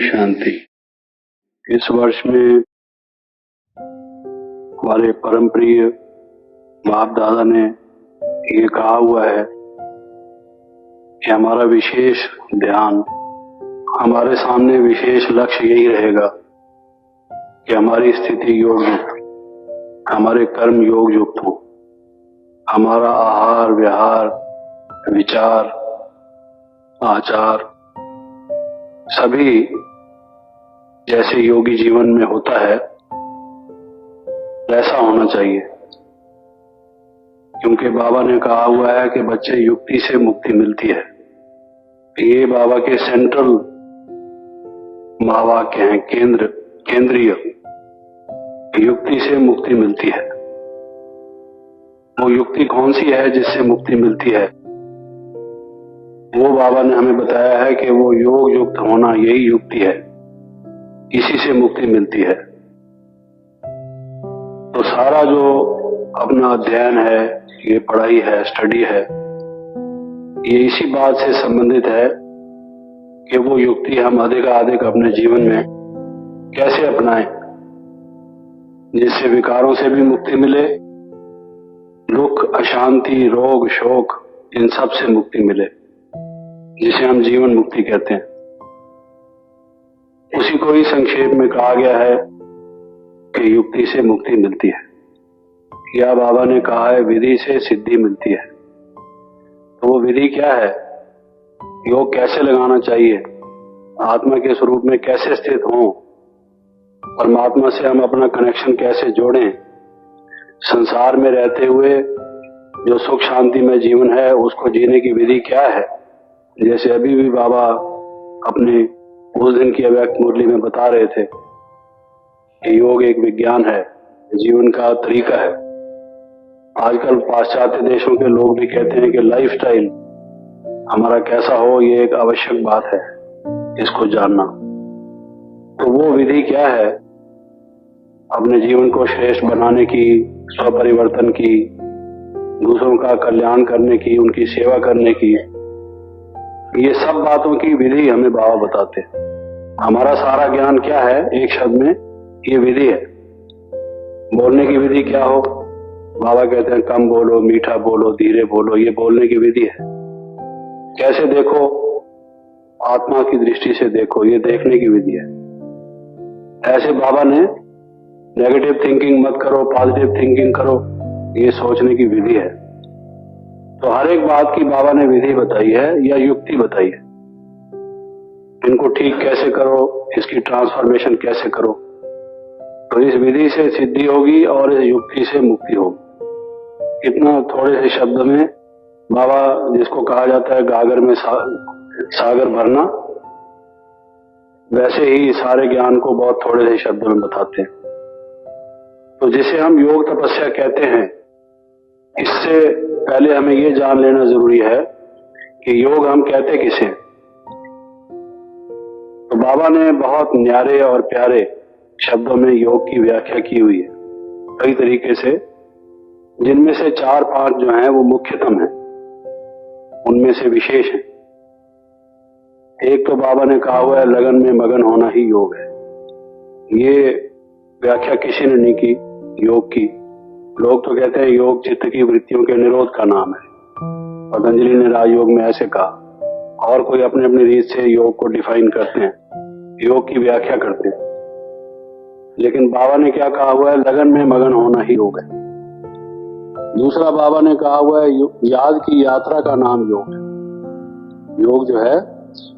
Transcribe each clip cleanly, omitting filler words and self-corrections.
शांति। इस वर्ष में हमारे परम प्रिय बाप दादा ने ये कहा हुआ है कि हमारा विशेष ध्यान, हमारे सामने विशेष लक्ष्य यही रहेगा कि हमारी स्थिति योग युक्त, हमारे कर्म योग युक्त हो, हमारा आहार व्यवहार विचार आचार सभी जैसे योगी जीवन में होता है वैसा होना चाहिए। क्योंकि बाबा ने कहा हुआ है कि बच्चे युक्ति से मुक्ति मिलती है। ये बाबा के सेंट्रल महावाक्य हैं, केंद्रीय युक्ति से मुक्ति मिलती है। वो युक्ति कौन सी है जिससे मुक्ति मिलती है? वो बाबा ने हमें बताया है कि वो योग युक्त होना, यही युक्ति है, इसी से मुक्ति मिलती है। तो सारा जो अपना अध्ययन है, ये पढ़ाई है, स्टडी है, ये इसी बात से संबंधित है कि वो युक्ति हम अधिकाधिक अपने जीवन में कैसे अपनाएं, जिससे विकारों से भी मुक्ति मिले, दुख अशांति रोग शोक इन सब से मुक्ति मिले, जिसे हम जीवन मुक्ति कहते हैं। उसी को ही संक्षेप में कहा गया है कि युक्ति से मुक्ति मिलती है, या बाबा ने कहा है विधि से सिद्धि मिलती है। तो वो विधि क्या है? योग कैसे लगाना चाहिए, आत्मा के स्वरूप में कैसे स्थित हों, परमात्मा से हम अपना कनेक्शन कैसे जोड़ें, संसार में रहते हुए जो सुख शांति में जीवन है उसको जीने की विधि क्या है। जैसे अभी भी बाबा अपने उस दिन की अव्यक्त मुरली में बता रहे थे कि योग एक विज्ञान है, जीवन का तरीका है। आजकल पाश्चात्य देशों के लोग भी कहते हैं कि लाइफस्टाइल हमारा कैसा हो, ये एक आवश्यक बात है, इसको जानना। तो वो विधि क्या है अपने जीवन को श्रेष्ठ बनाने की, स्वपरिवर्तन की, दूसरों का कल्याण करने की, उनकी सेवा करने की, ये सब बातों की विधि हमें बाबा बताते हैं। हमारा सारा ज्ञान क्या है? एक शब्द में ये विधि है। बोलने की विधि क्या हो? बाबा कहते हैं कम बोलो, मीठा बोलो, धीरे बोलो, ये बोलने की विधि है। कैसे देखो? आत्मा की दृष्टि से देखो, ये देखने की विधि है। ऐसे बाबा ने नेगेटिव थिंकिंग मत करो, पॉजिटिव थिंकिंग करो, ये सोचने की विधि है। तो हर एक बात की बाबा ने विधि बताई है या युक्ति बताई है। इनको ठीक कैसे करो, इसकी ट्रांसफॉर्मेशन कैसे करो। तो इस विधि से सिद्धि होगी और इस युक्ति से मुक्ति होगी। इतना थोड़े से शब्द में बाबा, जिसको कहा जाता है गागर में सागर भरना, वैसे ही सारे ज्ञान को बहुत थोड़े से शब्दों में बताते हैं। तो जिसे हम योग तपस्या कहते हैं, इससे पहले हमें ये जान लेना जरूरी है कि योग हम कहते किसे। तो बाबा ने बहुत न्यारे और प्यारे शब्दों में योग की व्याख्या की हुई है, कई तरीके से, जिनमें से 4-5 जो हैं वो मुख्यतम हैं, उनमें से विशेष है। एक तो बाबा ने कहा हुआ है लगन में मगन होना ही योग है। ये व्याख्या किसी ने नहीं की योग की। लोग तो कहते हैं योग चित्त की वृत्तियों के निरोध का नाम है। पतंजलि ने राजयोग में ऐसे कहा, और कोई अपने अपनी रीत से योग को डिफाइन करते हैं, योग की व्याख्या करते हैं। लेकिन बाबा ने क्या कहा हुआ है? लगन में मगन होना ही योग है। दूसरा बाबा ने कहा हुआ है याद की यात्रा का नाम योग है। योग जो है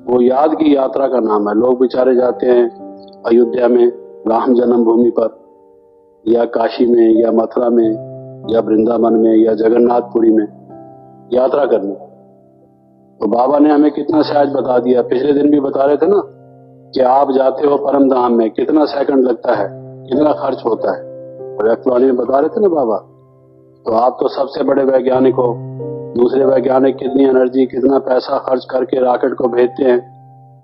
वो याद की यात्रा का नाम है। लोग बेचारे जाते हैं अयोध्या में, राम जन्मभूमि पर, या काशी में, या मथुरा में, या वृंदावन में, या जगन्नाथपुरी में यात्रा करने। तो बाबा ने हमें कितना सहज बता दिया। पिछले दिन भी बता रहे थे ना कि आप जाते हो परम धाम में, कितना सेकंड लगता है, कितना खर्च होता है, और एक्चुअली में बता रहे थे ना बाबा। तो आप तो सबसे बड़े वैज्ञानिक हो, दूसरे वैज्ञानिक कितनी एनर्जी, कितना पैसा खर्च करके रॉकेट को भेजते हैं।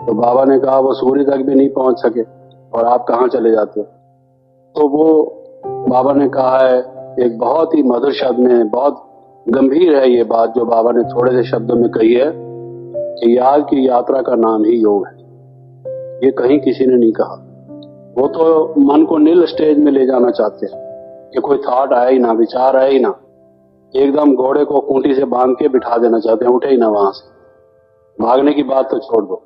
तो बाबा ने कहा वो सूर्य तक भी नहीं पहुंच सके, और आप कहां चले जाते हो। तो वो बाबा ने कहा है एक बहुत ही मधुर शब्द में, बहुत गंभीर है ये बात जो बाबा ने थोड़े से शब्दों में कही है कि याद की यात्रा का नाम ही योग है। ये कहीं किसी ने नहीं कहा। वो तो मन को नील स्टेज में ले जाना चाहते हैं कि कोई थॉट आए ही ना, विचार आए ही ना, एकदम घोड़े को खूंटी से बांध के बिठा देना चाहते हैं, उठे ही ना वहां से। भागने की बात तो छोड़ दो,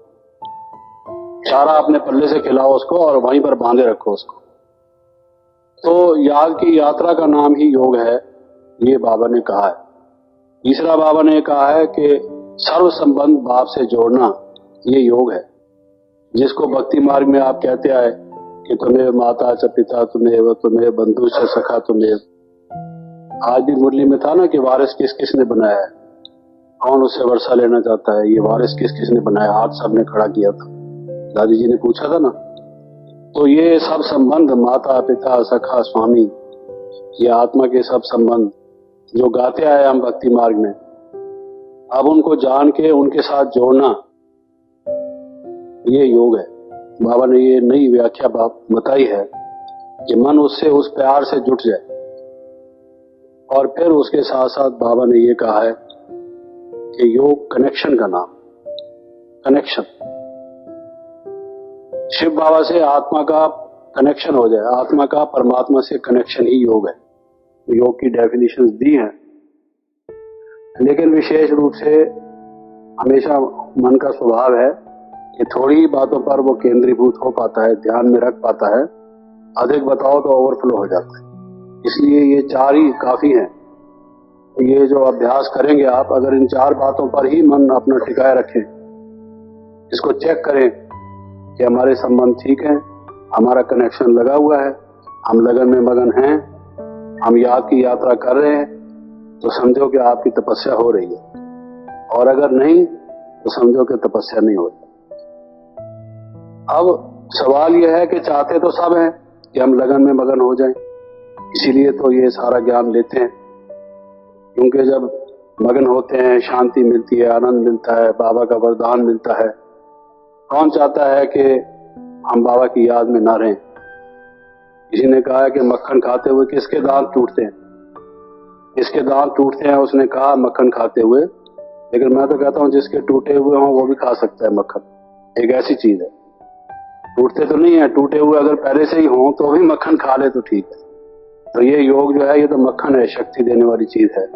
चारा अपने पल्ले से खिलाओ उसको और वहीं पर बांधे रखो उसको। तो याग की यात्रा का नाम ही योग है, ये बाबा ने कहा है। तीसरा बाबा ने कहा है कि सर्व संबंध भाव से जोड़ना, ये योग है, जिसको भक्ति मार्ग में आप कहते आए कि तुम्हें माता च पिता तुम्हें, तुम्हें बंधु च सखा तुम्हें। आज भी मुरली में था ना कि वारिस किस किस ने बनाया है, कौन उससे वर्षा लेना चाहता है, ये वारिस किस किस ने बनाया, हाथ सबने खड़ा किया था, दादी जी ने पूछा था ना। तो ये सब संबंध, माता पिता सखा स्वामी, ये आत्मा के सब संबंध जो गाते आए हम भक्ति मार्ग में, अब उनको जान के उनके साथ जोड़ना, ये योग है। बाबा ने ये नई व्याख्या बताई है कि मन उससे, उस प्यार से जुट जाए। और फिर उसके साथ साथ बाबा ने ये कहा है कि योग कनेक्शन का नाम, कनेक्शन, शिव बाबा से आत्मा का कनेक्शन हो जाए, आत्मा का परमात्मा से कनेक्शन ही योग है। योग की डेफिनेशंस दी हैं, लेकिन विशेष रूप से हमेशा मन का स्वभाव है कि थोड़ी बातों पर वो केंद्रीभूत हो पाता है, ध्यान में रख पाता है, अधिक बताओ तो ओवरफ्लो हो जाता है। इसलिए ये चार ही काफी हैं। ये जो अभ्यास करेंगे आप, अगर इन चार बातों पर ही मन अपना टिकाए रखें, इसको चेक करें कि हमारे संबंध ठीक हैं, हमारा कनेक्शन लगा हुआ है, हम लगन में मगन हैं, हम याद की यात्रा कर रहे हैं, तो समझो कि आपकी तपस्या हो रही है। और अगर नहीं तो समझो कि तपस्या नहीं हो रही। अब सवाल यह है कि चाहते तो सब हैं कि हम लगन में मगन हो जाएं, इसीलिए तो ये सारा ज्ञान लेते हैं, क्योंकि जब मगन होते हैं शांति मिलती है, आनंद मिलता है, बाबा का वरदान मिलता है। कौन चाहता है कि हम बाबा की याद में ना रहें? किसी ने कहा है कि मक्खन खाते हुए किसके दांत टूटते हैं, किसके दांत टूटते हैं, उसने कहा मक्खन खाते हुए। लेकिन मैं तो कहता हूं जिसके टूटे हुए हों वो भी खा सकता है मक्खन, एक ऐसी चीज है। टूटते तो नहीं है, टूटे हुए अगर पहले से ही हों तो भी मक्खन खा ले तो ठीक है। तो ये योग जो है, ये तो मक्खन है, शक्ति देने वाली चीज है।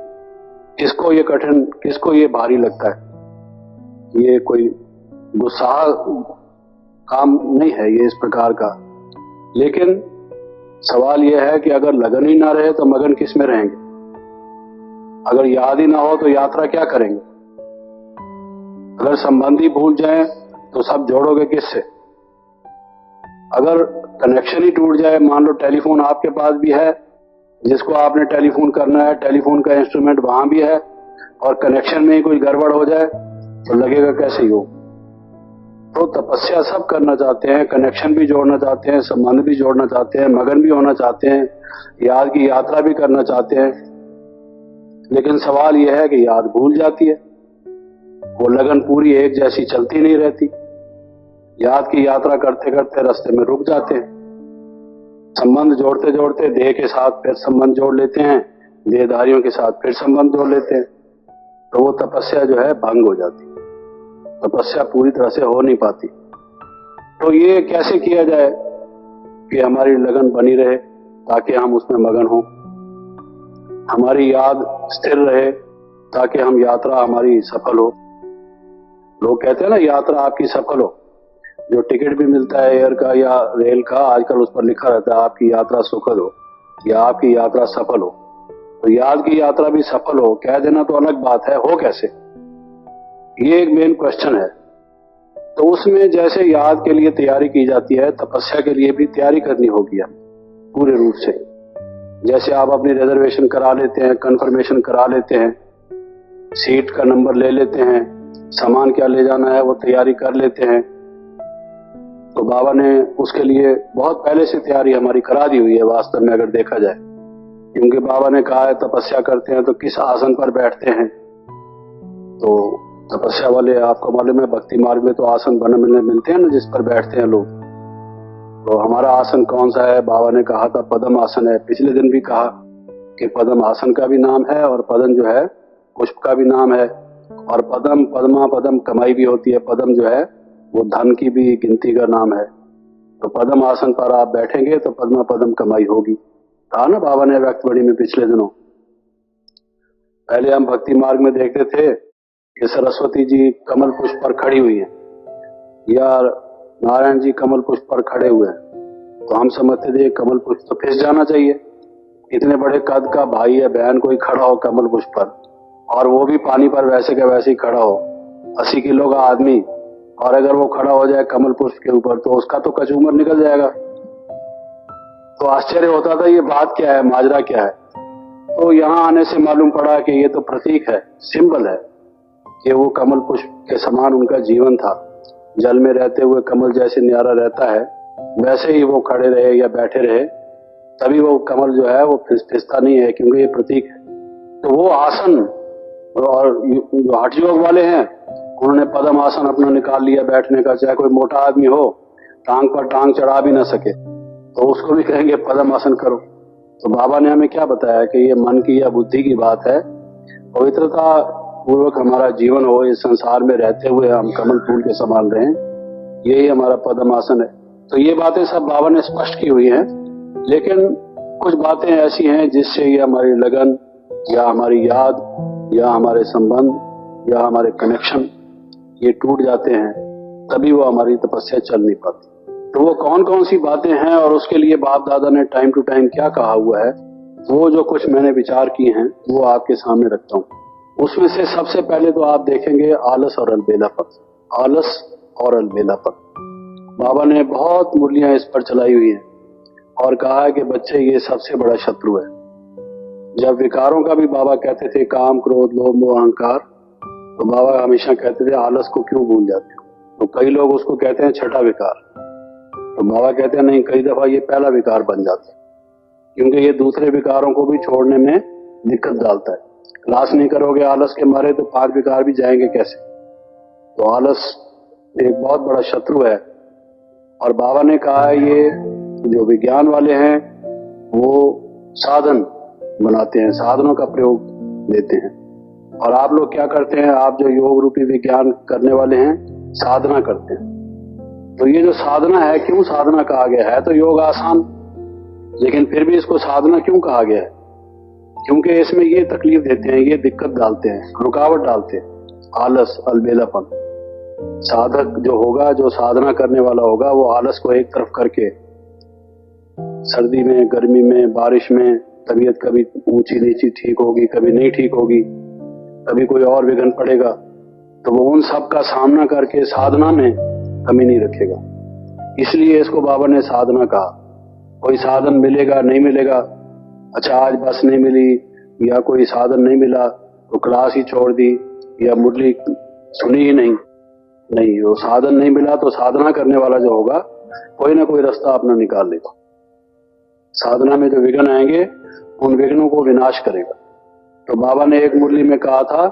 किसको ये कठिन, किसको ये भारी लगता है? ये कोई गुस्सा काम नहीं है ये इस प्रकार का। लेकिन सवाल यह है कि अगर लगन ही ना रहे तो मगन किस में रहेंगे? अगर याद ही ना हो तो यात्रा क्या करेंगे? अगर संबंधी भूल जाएं तो सब जोड़ोगे किससे? अगर कनेक्शन ही टूट जाए, मान लो टेलीफोन आपके पास भी है, जिसको आपने टेलीफोन करना है, टेलीफोन का इंस्ट्रूमेंट वहां भी है, और कनेक्शन में ही कोई गड़बड़ हो जाए तो लगेगा कैसे योग? तो तपस्या सब करना चाहते हैं, कनेक्शन भी जोड़ना चाहते हैं, संबंध भी जोड़ना चाहते हैं, मगन भी होना चाहते हैं, याद की यात्रा भी करना चाहते हैं। लेकिन सवाल यह है कि याद भूल जाती है, वो लगन पूरी एक जैसी चलती नहीं रहती। याद की यात्रा करते करते रास्ते में रुक जाते हैं। संबंध जोड़ते जोड़ते देह के साथ फिर संबंध जोड़ लेते हैं, देहधारियों के साथ फिर संबंध जोड़ लेते हैं, तो वो तपस्या जो है भंग हो जाती है, तपस्या पूरी तरह से हो नहीं पाती। तो ये कैसे किया जाए कि हमारी लगन बनी रहे, ताकि हम उसमें मगन हों, हमारी याद स्थिर रहे, ताकि हम यात्रा हमारी सफल हो। लोग कहते हैं ना यात्रा आपकी सफल हो, जो टिकट भी मिलता है एयर का या रेल का, आजकल उस पर लिखा रहता है आपकी यात्रा सुखद हो या आपकी यात्रा सफल हो। तो याद की यात्रा भी सफल हो कह देना तो अलग बात है, हो कैसे? ये एक मेन क्वेश्चन है। तो उसमें जैसे याद के लिए तैयारी की जाती है, तपस्या के लिए भी तैयारी करनी होगी पूरे रूप से। जैसे आप अपनी रिजर्वेशन करा लेते हैं, कंफर्मेशन करा लेते हैं, सीट का नंबर ले लेते हैं, सामान क्या ले जाना है वो तैयारी कर लेते हैं, तो बाबा ने उसके लिए बहुत पहले से तैयारी हमारी करा दी हुई है वास्तव में, अगर देखा जाए। क्योंकि बाबा ने कहा है तपस्या करते हैं तो किस आसन पर बैठते हैं। तो तपस्या वाले, आपको मालूम है भक्ति मार्ग में तो आसन बने मिलते हैं ना, जिस पर बैठते हैं लोग। तो हमारा आसन कौन सा है? बाबा ने कहा था पद्म आसन है। पिछले दिन भी कहा कि पद्म आसन का भी नाम है, और पद्म जो है पुष्प का भी नाम है, और पद्म, पद्मा, पद्म कमाई भी होती है। पद्म जो है वो धन की भी गिनती का नाम है। तो पद्म आसन पर आप बैठेंगे तो पद्मा पद्म कमाई होगी। कहा ना बाबा ने व्यक्तवाणी में पिछले दिनों। पहले हम भक्ति मार्ग में देखते थे कि सरस्वती जी कमल पुष्प पर खड़ी हुई हैं या नारायण जी कमल पुष्प पर खड़े हुए हैं, तो हम समझते थे कमल पुष्प तो फिस जाना चाहिए। इतने बड़े कद का भाई या बहन कोई खड़ा हो कमल पुष्प पर, और वो भी पानी पर वैसे का वैसे ही खड़ा हो, 80 किलो का आदमी, और अगर वो खड़ा हो जाए कमल पुष्प के ऊपर तो उसका तो कचूमर निकल जाएगा। तो आश्चर्य होता था ये बात क्या है, माजरा क्या है। तो यहाँ आने से मालूम पड़ा कि ये तो प्रतीक है, सिंबल है कि वो कमल पुष्प के समान उनका जीवन था। जल में रहते हुए कमल जैसे न्यारा रहता है, वैसे ही वो खड़े रहे या बैठे रहे, तभी वो कमल जो है वो फिसता नहीं है, क्योंकि ये प्रतीक है। तो वो आसन, और जो हठ योग वाले हैं उन्होंने पद्म आसन अपना निकाल लिया बैठने का। चाहे कोई मोटा आदमी हो, टांग पर टांग चढ़ा भी ना सके, तो उसको भी कहेंगे पद्म आसन करो। तो बाबा ने हमें क्या बताया कि ये मन की या बुद्धि की बात है। पवित्रता पूर्वक हमारा जीवन हो, इस संसार में रहते हुए हम कमल फूल के संभाल रहे हैं, यही हमारा पद्म आसन है। तो ये बातें सब बाबा ने स्पष्ट की हुई हैं, लेकिन कुछ बातें ऐसी हैं जिससे ये हमारी लगन या हमारी याद या हमारे संबंध या हमारे कनेक्शन ये टूट जाते हैं, तभी वो हमारी तपस्या चल नहीं पाती। तो वो कौन कौन सी बातें हैं और उसके लिए बाप दादा ने टाइम टू टाइम क्या कहा हुआ है, वो जो कुछ मैंने विचार किए हैं वो आपके सामने रखता हूँ। उसमें से सबसे पहले तो आप देखेंगे आलस और अलबेलापन। आलस और अलबेलापन, बाबा ने बहुत मुरलियां इस पर चलाई हुई हैं और कहा है कि बच्चे ये सबसे बड़ा शत्रु है। जब विकारों का भी बाबा कहते थे काम क्रोध लोभ मोह अहंकार, तो बाबा हमेशा कहते थे आलस को क्यों भूल जाते हो। तो कई लोग उसको कहते हैं छठा विकार, तो बाबा कहते हैं नहीं, कई दफा ये पहला विकार बन जाता है, क्योंकि ये दूसरे विकारों को भी छोड़ने में दिक्कत डालता है। क्लास नहीं करोगे आलस के मारे तो 5 विकार भी जाएंगे कैसे। तो आलस एक बहुत बड़ा शत्रु है। और बाबा ने कहा है ये जो विज्ञान वाले हैं वो साधन बनाते हैं, साधनों का प्रयोग देते हैं, और आप लोग क्या करते हैं, आप जो योग रूपी विज्ञान करने वाले हैं साधना करते हैं। तो ये जो साधना है, क्यों साधना कहा गया है, तो योग आसान, लेकिन फिर भी इसको साधना क्यों कहा गया है, क्योंकि इसमें ये तकलीफ देते हैं, ये दिक्कत डालते हैं, रुकावट डालते हैं, आलस अलबेलापन। साधक जो होगा, जो साधना करने वाला होगा, वो आलस को एक तरफ करके सर्दी में, गर्मी में, बारिश में तबीयत कभी ऊंची नीची ठीक होगी, कभी नहीं ठीक होगी, कभी कोई और विघ्न पड़ेगा, तो वो उन सब का सामना करके साधना में कमी नहीं रखेगा। इसलिए इसको बाबा ने साधना कहा। कोई साधन मिलेगा नहीं मिलेगा, अच्छा आज बस नहीं मिली या कोई साधन नहीं मिला तो क्लास ही छोड़ दी या मुरली सुनी ही नहीं, वो साधन नहीं मिला तो साधना करने वाला जो होगा कोई ना कोई रास्ता अपना निकाल लेगा। साधना में जो विघ्न आएंगे उन विघ्नों को विनाश करेगा। तो बाबा ने एक मुरली में कहा था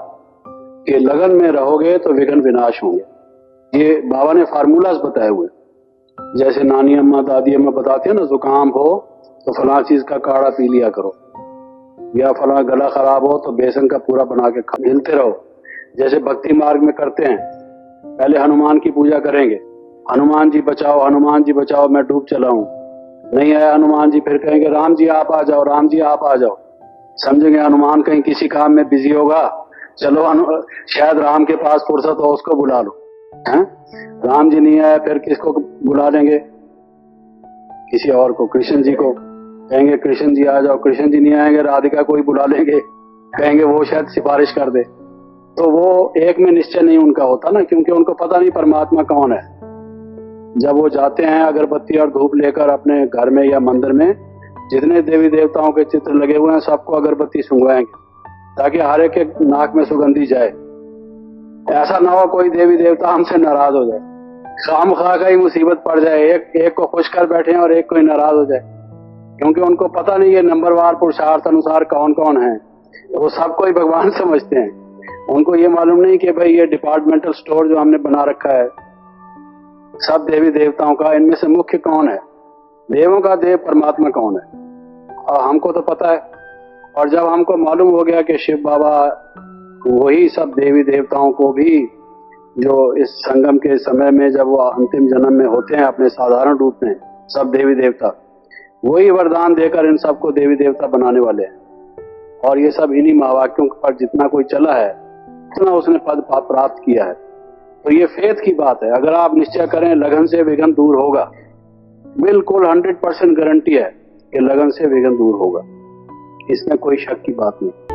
कि लगन में रहोगे तो विघ्न विनाश होंगे। ये बाबा ने फार्मूलाज बताए हुए, जैसे नानी अम्मा दादी अम्मा बताते हैं ना, जुकाम हो तो फला चीज का काढ़ा पी लिया करो, या फला गला खराब हो तो बेसन का पूरा बना के हिलते रहो। जैसे भक्ति मार्ग में करते हैं, पहले हनुमान की पूजा करेंगे, हनुमान जी बचाओ, हनुमान जी बचाओ, मैं डूब चला हूं, नहीं आया हनुमान जी, फिर कहेंगे राम जी आप आ जाओ, राम जी आप आ जाओ। समझेंगे हनुमान कहीं किसी काम में बिजी होगा, चलो शायद राम के पास फुर्सत हो, उसको बुला लो। हैं? राम जी नहीं आया, फिर किसको बुला लेंगे, किसी और को, कृष्ण जी को, कहेंगे कृष्ण जी आ जाओ, कृष्ण जी नहीं आएंगे, राधिका को ही बुला लेंगे, कहेंगे वो शायद सिफारिश कर दे। तो वो एक में निश्चय नहीं उनका होता ना, क्योंकि उनको पता नहीं परमात्मा कौन है। जब वो जाते हैं अगरबत्ती और धूप लेकर अपने घर में या मंदिर में, जितने देवी देवताओं के चित्र लगे हुए हैं सबको अगरबत्ती सुंघवाएंगे, ताकि हर एक के नाक में सुगंधी जाए। ऐसा ना हो कोई देवी देवता हमसे नाराज हो जाए, खामखा का ही मुसीबत पड़ जाए, एक को खुश कर बैठे और एक को ही नाराज हो जाए, क्योंकि उनको पता नहीं है नंबरवार पुरुषार्थ अनुसार कौन कौन है। वो सबको ही भगवान समझते हैं, उनको ये मालूम नहीं कि भाई ये डिपार्टमेंटल स्टोर जो हमने बना रखा है सब देवी देवताओं का, इनमें से मुख्य कौन है, देवों का देव परमात्मा कौन है, और हमको तो पता है। और जब हमको मालूम हो गया कि शिव बाबा वही सब देवी देवताओं को भी जो इस संगम के समय में जब वो अंतिम जन्म में होते हैं अपने साधारण रूप में, सब देवी देवता वही वरदान देकर इन सबको देवी देवता बनाने वाले हैं। और ये सब इन्हीं महावाक्यों पर जितना कोई चला है उतना उसने पद प्राप्त किया है। तो ये फेथ की बात है। अगर आप निश्चय करें लगन से विघ्न दूर होगा, बिल्कुल 100% गारंटी है कि लगन से विघ्न दूर होगा, इसमें कोई शक की बात नहीं।